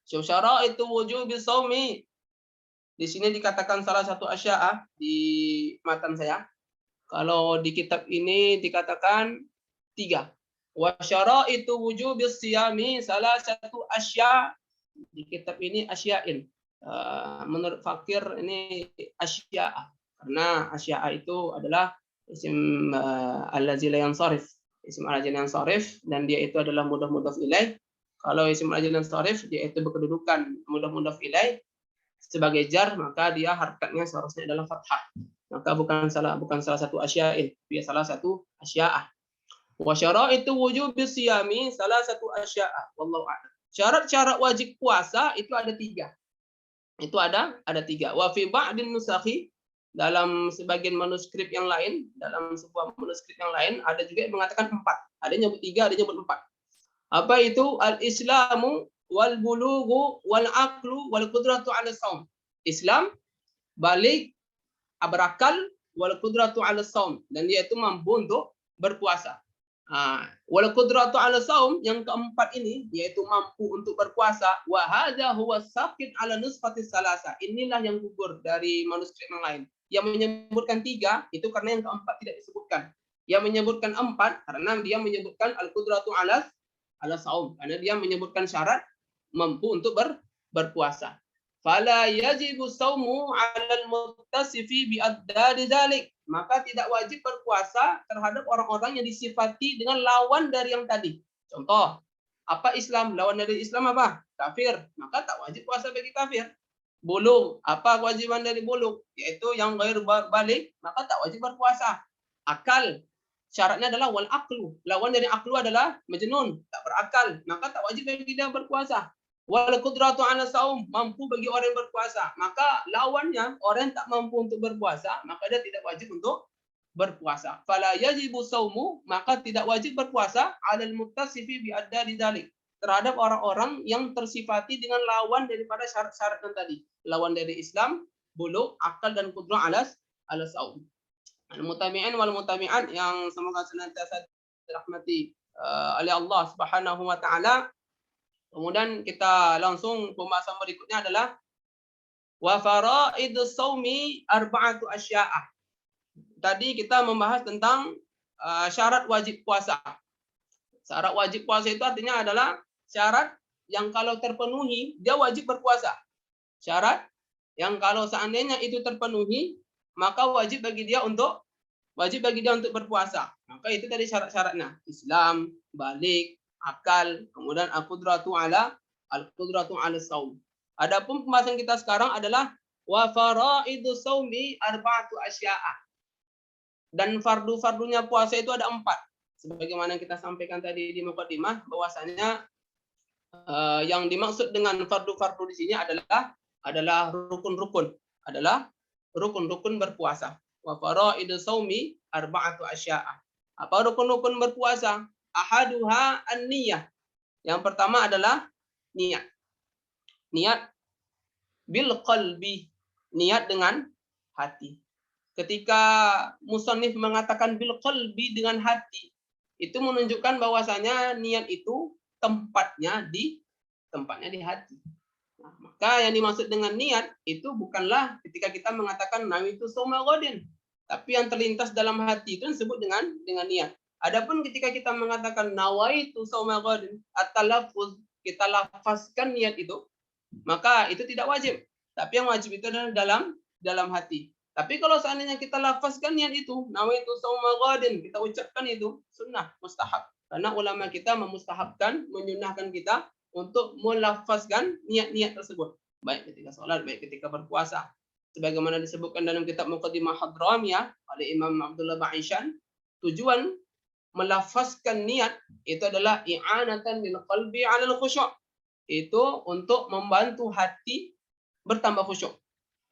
Speaker 4: Syaraitu wujubis shaumi. Di sini dikatakan salah satu asya'a di matan saya. Kalau di kitab ini dikatakan 3. Wa syaraitu wujubis siyami salasatu asya'. Di kitab ini asya'in. Menurut fakir ini asya'a. Karena asya'a itu adalah isim allazi la yansarif. Isim allazi la yansarif dan dia itu adalah mudhaf ilaih. Kalau isim allazi la yansarif dia itu berkedudukan mudhaf ilaih sebagai jar, maka dia harakatnya seharusnya adalah fathah. Maka bukan salah satu asya'in, dia salah satu asya'ah. Wa syaraitu wujubis siyami salah satu asya'a. Wallahu a'lam. Syarat-syarat wajib puasa itu ada 3. Itu ada 3. Wa fi ba'din nusakhi, dalam sebagian manuskrip yang lain, dalam sebuah manuskrip yang lain ada juga yang mengatakan 4. Ada yang nyebut 3, ada yang nyebut 4. Apa itu? Al-islamu wal bulughu wal aqlu wal qudratu 'ala shaum. Islam, balik, berakal, wal qudratu 'ala shaum, dan dia itu mampu untuk berpuasa. Wal qudratu 'ala shaum yang keempat ini yaitu mampu untuk berpuasa. Wa hadza huwa saqit 'ala nuskhati salasa. Inilah yang gugur dari manuskrip yang lain. Yang menyebutkan 3 itu karena yang keempat tidak disebutkan. Yang menyebutkan 4 karena dia menyebutkan al qudratu 'ala ala saum. Karena dia menyebutkan syarat mampu untuk berpuasa. Fala yajibu saumu 'alal muttasifi bi addadi dzalik. Maka tidak wajib berpuasa terhadap orang-orang yang disifati dengan lawan dari yang tadi. Contoh, apa Islam? Lawan dari Islam apa? Kafir. Maka tak wajib puasa bagi kafir. Bulug, apa kewajiban dari bulug? Yaitu yang ghair balik, maka tak wajib berpuasa. Akal, syaratnya adalah wal aklu. Lawan dari aklu adalah majnun, tak berakal, maka tak wajib bagi dia berpuasa. Wal qudratu 'ala saum, mampu bagi orang yang berpuasa. Maka lawannya orang yang tak mampu untuk berpuasa, maka dia tidak wajib untuk berpuasa. Fala yajibu saumu, maka tidak wajib berpuasa 'alal muttasifi bi addadi dzalik, terhadap orang-orang yang tersifati dengan lawan daripada syarat-syarat yang tadi. Lawan dari Islam, bulug, akal dan qudrah ala saum. Al-mutami'in wal mutami'at yang semoga senantiasa dirahmati oleh Allah Subhanahu wa taala. Kemudian kita langsung pembahasan berikutnya adalah wa faraidus saumi arba'atu asya'a. Tadi kita membahas tentang syarat wajib puasa. Syarat wajib puasa itu artinya adalah syarat yang kalau terpenuhi dia wajib berpuasa. Syarat yang kalau seandainya itu terpenuhi maka wajib bagi dia untuk berpuasa. Maka itu tadi syarat-syaratnya. Islam, balik, akal, kemudian al-qudratu 'ala saum. Adapun pembahasan kita sekarang adalah wa faraidus saumi arba'atu asya'a. Dan fardu-fardunya puasa itu ada 4. Sebagaimana kita sampaikan tadi di mukadimah bahwasanya yang dimaksud dengan fardu-fardu di sini adalah rukun-rukun, berpuasa. Wa faraidus saumi arba'atu asya'a. Apa rukun-rukun berpuasa? Ahaduha an-niyah. Yang pertama adalah niat. Niat bil qalbi, niat dengan hati. Ketika musannif mengatakan bil qalbi dengan hati, itu menunjukkan bahwasanya niat itu tempatnya di hati. Nah, maka yang dimaksud dengan niat itu bukanlah ketika kita mengatakan nawaitu shauma ghadin, tapi yang terlintas dalam hati itu disebut dengan niat. Adapun ketika kita mengatakan nawaitu shauma ghadin, at-talaffuz, kita lafazkan niat itu, maka itu tidak wajib. Tapi yang wajib itu adalah dalam hati. Tapi kalau seandainya kita lafazkan niat itu, nawaitu shauma ghadin, kita ucapkan itu sunnah, mustahab. Karena ulama kita memustahabkan, menyunnahkan kita untuk melafazkan niat-niat tersebut. Baik ketika sholat, baik ketika berpuasa. Sebagaimana disebutkan dalam kitab Muqaddimah Hadramiyah oleh Imam Abdullah Ba'ishan, tujuan melafazkan niat itu adalah i'anatan lil qalbi 'alal khusyuk. Itu untuk membantu hati bertambah khusyuk.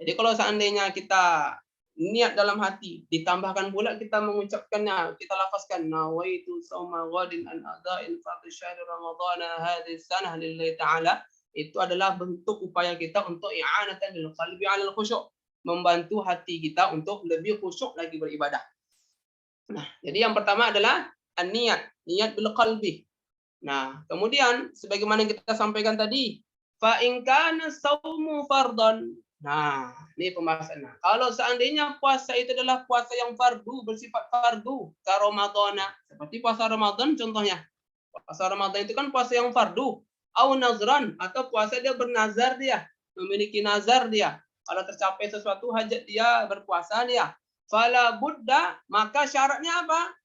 Speaker 4: Jadi kalau seandainya kita niat dalam hati, ditambahkan pula kita mengucapkannya, kita lafazkan nawaitu shauma ghadin an ada'il fardhi syahr ramadhana hadhihi sanah lillahi ta'ala, itu adalah bentuk upaya kita untuk i'anatan lil qalbi 'alal khusyuk, membantu hati kita untuk lebih khusyuk lagi beribadah. Nah, jadi yang pertama adalah niat bil qalbi. Nah, kemudian sebagaimana kita sampaikan tadi, fa in kana shaumu fardhan. Nah, ini pembahasannya. Kalau seandainya puasa itu adalah puasa yang fardu, bersifat fardu, ka Ramadhana, seperti puasa Ramadan contohnya. Puasa Ramadan itu kan puasa yang fardu, au nazran, atau puasa dia bernazar dia, memiliki nazar dia. Kalau tercapai sesuatu hajat dia, berpuasa dia. Fala budda, maka syaratnya apa?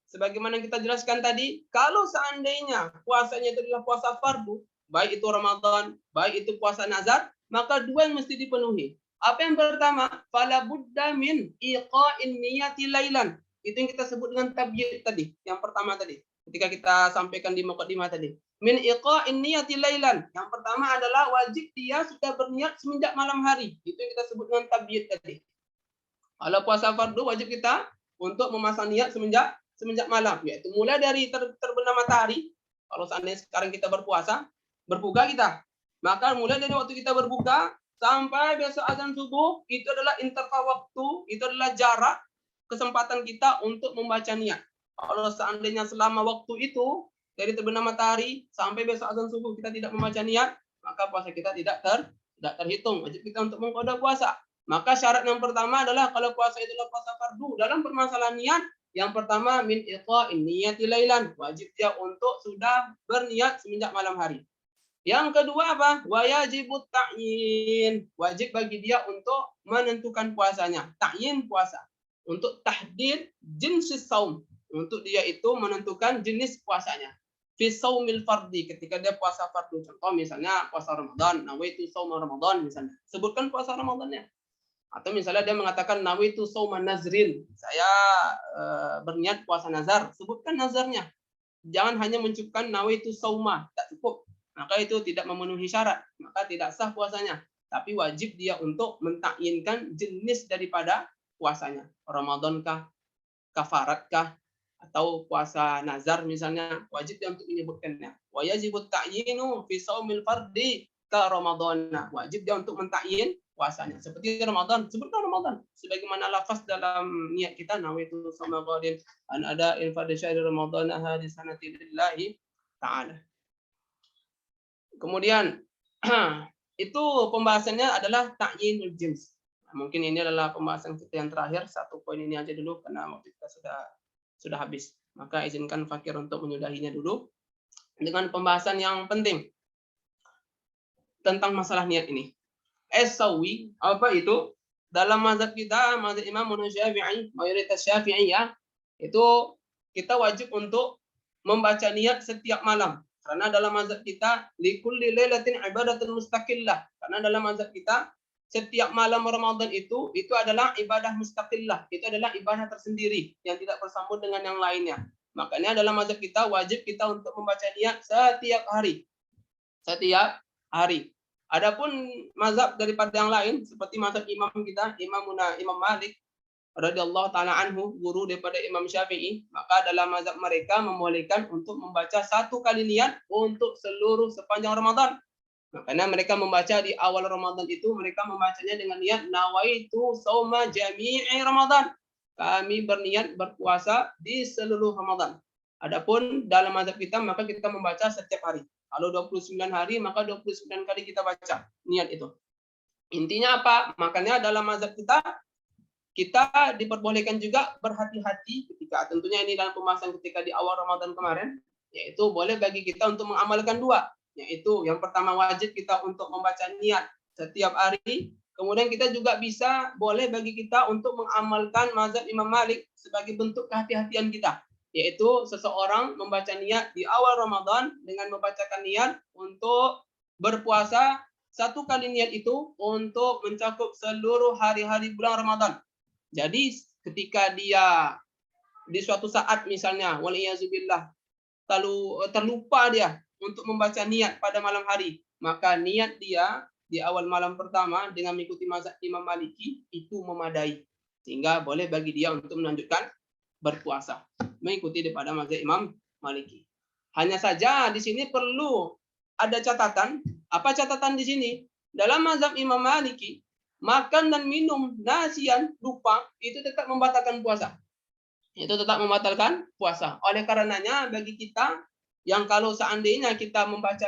Speaker 4: Sebagaimana kita jelaskan tadi, kalau seandainya puasanya itu adalah puasa fardu, baik itu Ramadan, baik itu puasa nazar, maka dua yang mesti dipenuhi. Apa yang pertama? Fala budda min iqa'in niyati lailan. Itu yang kita sebut dengan tabyid tadi, yang pertama tadi. Ketika kita sampaikan di muqaddimah tadi. Min iqa'in niyati lailan. Yang pertama adalah wajib dia sudah berniat semenjak malam hari. Itu yang kita sebut dengan tabyid tadi. Kalau puasa fardu wajib kita untuk memasang niat semenjak malam, yaitu mulai dari terbenam matahari. Kalau seandainya sekarang kita berpuasa, berbuka kita, maka mulai dari waktu kita berbuka sampai besok azan subuh, itu adalah interval waktu, itu adalah jarak kesempatan kita untuk membaca niat. Kalau seandainya selama waktu itu dari terbenam matahari sampai besok azan subuh kita tidak membaca niat, maka puasa kita tidak terhitung. Wajib kita untuk mengqada puasa. Maka syarat yang pertama adalah kalau puasa itu adalah puasa fardu, dalam permasalahan niat Yang pertama min iqa'in niyati lailan, wajib dia untuk sudah berniat semenjak malam hari. Yang kedua apa? Wajibut ta'yin, wajib bagi dia untuk menentukan puasanya. Ta'yin puasa. Untuk tahdid jinsis saum, untuk dia itu menentukan jenis puasanya. Fi saumil fardi, ketika dia puasa fardu. Contoh misalnya puasa Ramadan, nawaitu saum Ramadan misalnya. Sebutkan puasa Ramadannya. Atau misalnya dia mengatakan nawaitu saum nazrin, saya berniat puasa nazar. Sebutkan nazarnya. Jangan hanya mencukupkan nawaitu sauma, tak cukup. Maka itu tidak memenuhi syarat, maka tidak sah puasanya. Tapi wajib dia untuk mentakyinkan jenis daripada puasanya. Ramadankah, kafaratkah, atau puasa nazar misalnya, wajib dia untuk menyebutkannya. Wa yajibut ta'yinu fi shaumil fardi ka Ramadana. Wajib dia untuk mentakyin puasanya. Seperti Ramadan, sebutkan Ramadan. Sebagaimana lafaz dalam niat kita, nawaitu shauma ghadin an ada infardhi syahri Ramadana hadis sanati lillahi ta'ala. Kemudian itu pembahasannya adalah ta'yinul jins. Nah, mungkin ini adalah pembahasan kita yang terakhir. Satu poin ini aja dulu karena waktu kita sudah habis. Maka izinkan Fakir untuk menyudahinya dulu dengan pembahasan yang penting tentang masalah niat ini. As-sawi, apa itu? Dalam mazhab kita, mazhab Imam Syafi'i, mayoritas Syafi'iyah, itu kita wajib untuk membaca niat setiap malam. Karena dalam mazhab kita likulli lailatin ibadatun mustaqillah. Karena dalam mazhab kita setiap malam Ramadan itu adalah ibadah mustaqillah. Itu adalah ibadah tersendiri yang tidak bersambung dengan yang lainnya. Makanya dalam mazhab kita wajib kita untuk membaca niat setiap hari. Setiap hari. Adapun mazhab daripada yang lain seperti mazhab imam kita, Imam Malik radhiyallahu taala anhu, guru daripada Imam Syafi'i, maka dalam mazhab mereka membolehkan untuk membaca satu kali niat untuk seluruh sepanjang Ramadan. Makanya mereka membaca di awal Ramadan itu mereka membacanya dengan niat nawaitu shauma jami'i Ramadan. Kami berniat berpuasa di seluruh Ramadan. Adapun dalam mazhab kita maka kita membaca setiap hari. Kalau 29 hari maka 29 kali kita baca niat itu. Intinya apa? Makanya dalam mazhab kita diperbolehkan juga berhati-hati ketika, tentunya ini dalam pembahasan ketika di awal Ramadan kemarin, yaitu boleh bagi kita untuk mengamalkan dua, yaitu yang pertama wajib kita untuk membaca niat setiap hari, kemudian kita juga boleh bagi kita untuk mengamalkan mazhab Imam Malik sebagai bentuk kehati-hatian kita, yaitu seseorang membaca niat di awal Ramadan dengan membacakan niat untuk berpuasa satu kali niat itu untuk mencakup seluruh hari-hari bulan Ramadan. Jadi ketika dia di suatu saat misalnya waliyazubillah terlupa dia untuk membaca niat pada malam hari, maka niat dia di awal malam pertama dengan mengikuti mazhab Imam Maliki itu memadai, sehingga boleh bagi dia untuk melanjutkan berpuasa mengikuti daripada mazhab Imam Maliki. Hanya saja di sini perlu ada catatan. Apa catatan di sini? Dalam mazhab Imam Maliki, makan dan minum nasian lupa itu tetap membatalkan puasa. Itu tetap membatalkan puasa. Oleh karenanya bagi kita yang kalau seandainya kita membaca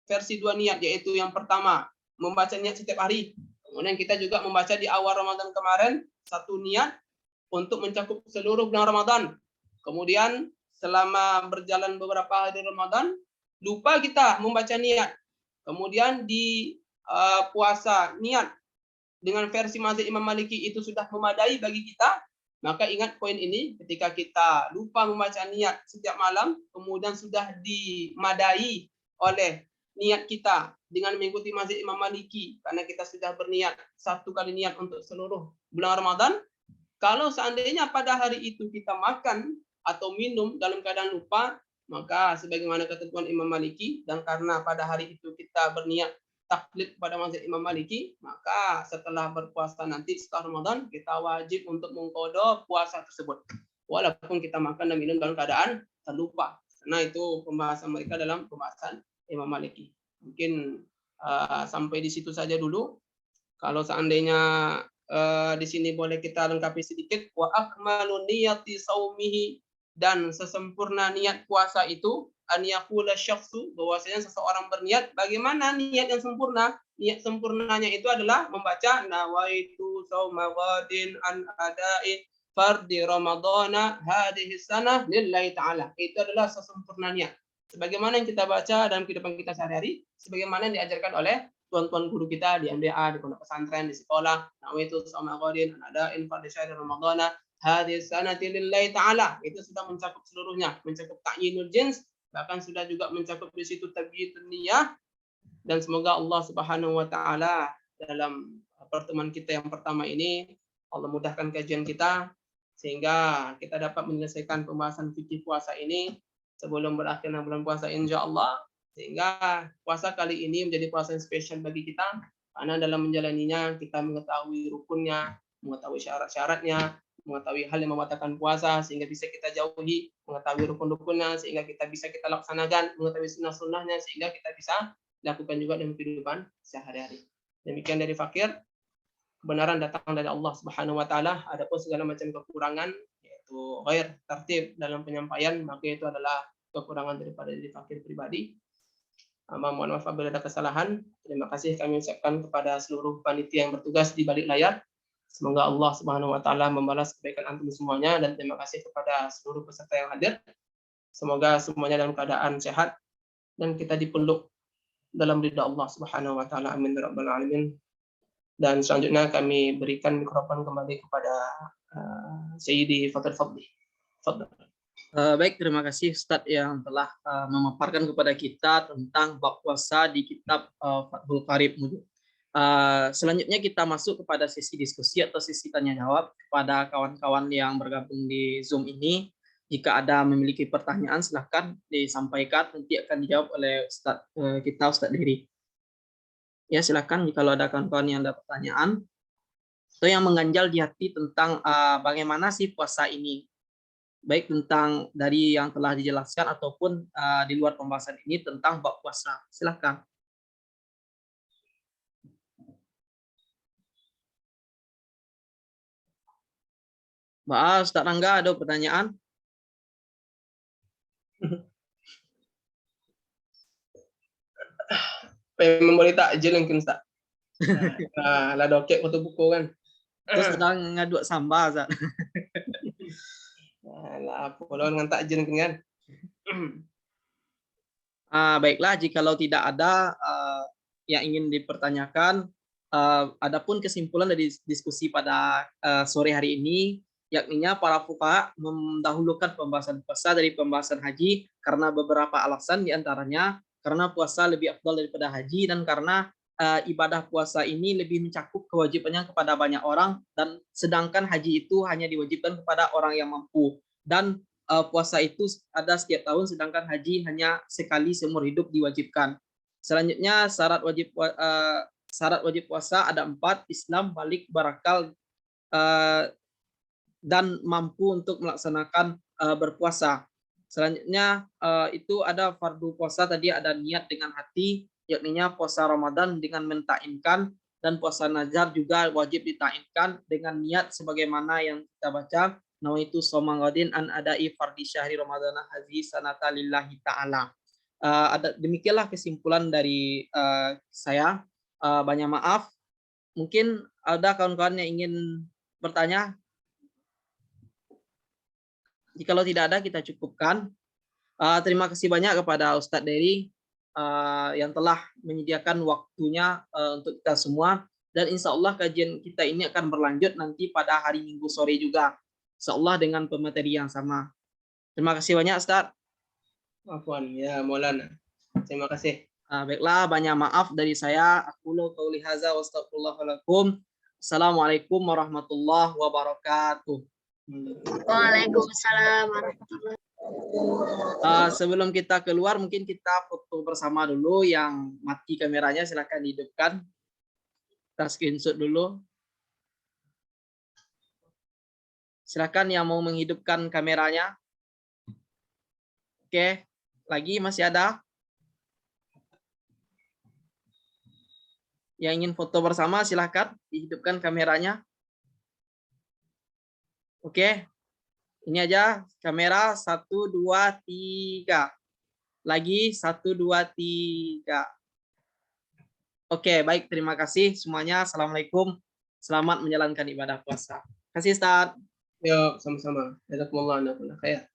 Speaker 4: versi dua niat, yaitu yang pertama membaca niat setiap hari, kemudian kita juga membaca di awal Ramadan kemarin satu niat untuk mencakup seluruh bulan Ramadan. Kemudian selama berjalan beberapa hari Ramadan lupa kita membaca niat. Kemudian di puasa niat dengan versi mazhab Imam Maliki itu sudah memadai bagi kita, maka ingat poin ini, ketika kita lupa membaca niat setiap malam, kemudian sudah dimadai oleh niat kita dengan mengikuti mazhab Imam Maliki, karena kita sudah berniat satu kali niat untuk seluruh bulan Ramadan, kalau seandainya pada hari itu kita makan atau minum dalam keadaan lupa, maka sebagaimana ketentuan Imam Maliki, dan karena pada hari itu kita berniat taklid kepada mazhab Imam Maliki, maka setelah berpuasa nanti setelah Ramadan kita wajib untuk mengqadha puasa tersebut walaupun kita makan dan minum dalam keadaan terlupa. Karena itu pembahasan mereka dalam pembahasan Imam Maliki. Mungkin sampai di situ saja dulu. Kalau seandainya di sini boleh kita lengkapi sedikit, wa akmalu niyati saumihi, dan sesempurna niat puasa itu an yaqula syakhsu, bahwasanya seseorang berniat. Bagaimana niat yang sempurna? Niat sempurnanya itu adalah membaca nawaitu shauma ghadin an ada'i fardi ramadhana hadhihi sanah lillahi ta'ala. Itu adalah sesempurna niat. Sebagaimana yang kita baca dalam kehidupan kita sehari-hari, sebagaimana yang diajarkan oleh tuan-tuan guru kita di MDA, di pondok pesantren, di sekolah, nawaitu shauma ghadin, adain fardhi syahri ramadhana hadhihi sanati lillahi ta'ala. Itu sudah mencakup seluruhnya, mencakup ta'yinul jins, bahkan sudah juga mencakup di situ tabyitun niyah. Dan semoga Allah Subhanahu wa taala dalam pertemuan kita yang pertama ini Allah mudahkan kajian kita sehingga kita dapat menyelesaikan pembahasan fikih puasa ini sebelum berakhirnya bulan puasa insyaallah, sehingga puasa kali ini menjadi puasa yang spesial bagi kita karena dalam menjalaninya kita mengetahui rukunnya, mengetahui syarat-syaratnya, mengetahui hal yang membatalkan puasa sehingga bisa kita jauhi, mengetahui rukun-rukunnya sehingga kita bisa kita laksanakan, mengetahui sunnah-sunnahnya sehingga kita bisa lakukan juga dalam kehidupan sehari-hari. Demikian dari Fakir, kebenaran datang dari Allah Subhanahu wa taala, adapun segala macam kekurangan yaitu ghair tertib dalam penyampaian, maka itu adalah kekurangan daripada diri Fakir pribadi. Mohon maaf apabila ada kesalahan. Terima kasih kami ucapkan kepada seluruh panitia yang bertugas di balik layar. Semoga Allah Subhanahu wa taala membalas kebaikan antum semuanya, dan terima kasih kepada seluruh peserta yang hadir. Semoga semuanya dalam keadaan sehat dan kita dipeluk dalam ridha Allah Subhanahu wa taala. Amin ya rabbal alamin. Dan selanjutnya kami berikan mikrofon kembali kepada Sayyidi Fathul Fadli. Fadl.
Speaker 1: Baik, terima kasih Ustadz yang telah memaparkan kepada kita tentang bab puasa di kitab Fathul Qarib. Selanjutnya kita masuk kepada sesi diskusi atau sesi tanya jawab kepada kawan-kawan yang bergabung di Zoom ini. Jika ada memiliki pertanyaan, silahkan disampaikan, nanti akan dijawab oleh Ustadz Dery. Ya, silahkan jika ada kawan-kawan yang ada pertanyaan atau yang mengganjal di hati tentang bagaimana sih puasa ini, baik tentang dari yang telah dijelaskan ataupun di luar pembahasan ini tentang bab puasa. Silahkan. Mbak Ustadz Rangga, ada pertanyaan?
Speaker 4: Pengen memberi takjil mungkin Ustaz. Lah dokek foto buku kan.
Speaker 1: Terus sedang ngaduk sambal, Ustaz.
Speaker 4: Lah apa dengan takjil mungkin kan.
Speaker 1: Baiklah, jikalau tidak ada yang ingin dipertanyakan, adapun kesimpulan dari diskusi pada sore hari ini, yakninya para fuqaha mendahulukan pembahasan puasa dari pembahasan haji karena beberapa alasan, diantaranya karena puasa lebih afdal daripada haji, dan karena ibadah puasa ini lebih mencakup kewajibannya kepada banyak orang, dan sedangkan haji itu hanya diwajibkan kepada orang yang mampu, dan puasa itu ada setiap tahun, sedangkan haji hanya sekali seumur hidup diwajibkan. Selanjutnya syarat wajib puasa ada 4: Islam, balik, barakal, dan mampu untuk melaksanakan berpuasa. Selanjutnya itu ada fardu puasa, tadi ada niat dengan hati, yakninya puasa Ramadan dengan mentainkan, dan puasa nazar juga wajib ditainkan dengan niat sebagaimana yang kita baca, nawaitu shauma ghadin an adai fardhi syahri ramadhana hadhihi sanata lillahi ta'ala. Demikianlah kesimpulan dari saya. Banyak maaf, mungkin ada kawan-kawan yang ingin bertanya. Jikalau tidak ada, kita cukupkan. Terima kasih banyak kepada Ustadz Dery yang telah menyediakan waktunya untuk kita semua, dan insya Allah kajian kita ini akan berlanjut nanti pada hari Minggu sore juga, insya Allah dengan pemateri yang sama. Terima kasih banyak Ustadz.
Speaker 4: Afwan ya Maulana. Terima kasih.
Speaker 1: Baiklah, banyak maaf dari saya. Aqulu qauli hadza wa astaghfirullahaladzim. Assalamualaikum warahmatullahi wabarakatuh.
Speaker 3: Waalaikumsalam warahmatullahi wabarakatuh.
Speaker 1: Sebelum kita keluar, mungkin kita foto bersama dulu. Yang mati kameranya silakan hidupkan. Kita screenshot dulu. Silakan yang mau menghidupkan kameranya. Oke, lagi masih ada? Yang ingin foto bersama silakan dihidupkan kameranya. Oke, ini aja kamera 1, 2, 3. Lagi 1, 2, 3. Oke, baik, terima kasih semuanya. Assalamualaikum. Selamat menjalankan ibadah puasa. Terima kasih Ustaz.
Speaker 4: Yuk, sama-sama. Jazakumullah, anakumullah khair.